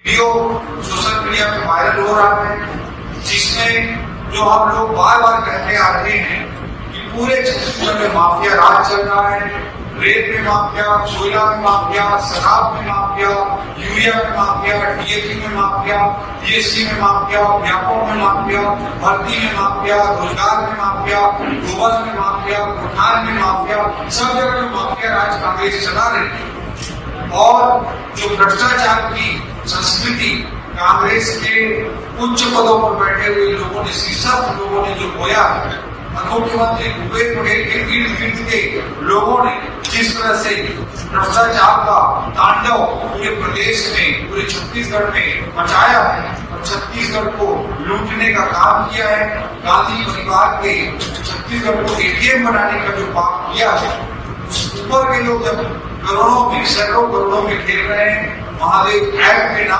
Video social media पे viral हो रहा है, जिसमें जो हम लोग बार बार कहते आ रहे हैं कि पूरे छत्तीसगढ़ में माफिया राज चल रहा है। रेत में माफिया, कोयला में माफिया, शराब में माफिया, यूरिया में माफिया, डीएपी में माफिया, बीएससी में माफिया, व्यापक में माफिया, भर्ती में माफिया, रोजगार में माफिया, गोबर में माफिया, कोठान में माफिया, सब जगह माफिया राज कांग्रेस चला रही है। और जो भ्रष्टाचार की संस्कृति कांग्रेस के उच्च पदों पर बैठे हुए लोगों ने, शीर्षस्थ लोगों ने जो बोया, मुख्यमंत्री भूपेश बघेल के इर्द गिर्द के लोगों ने जिस तरह से भ्रष्टाचार का तांडव पूरे प्रदेश में, पूरे छत्तीसगढ़ में मचाया है और छत्तीसगढ़ को लूटने का काम किया है, गांधी परिवार के छत्तीसगढ़ को एटीएम बनाने का जो पाप किया है, ऊपर के लोग जब करोड़ों में, सैकड़ों करोड़ों में खेल रहे हैं, महादेव ऐप के नाम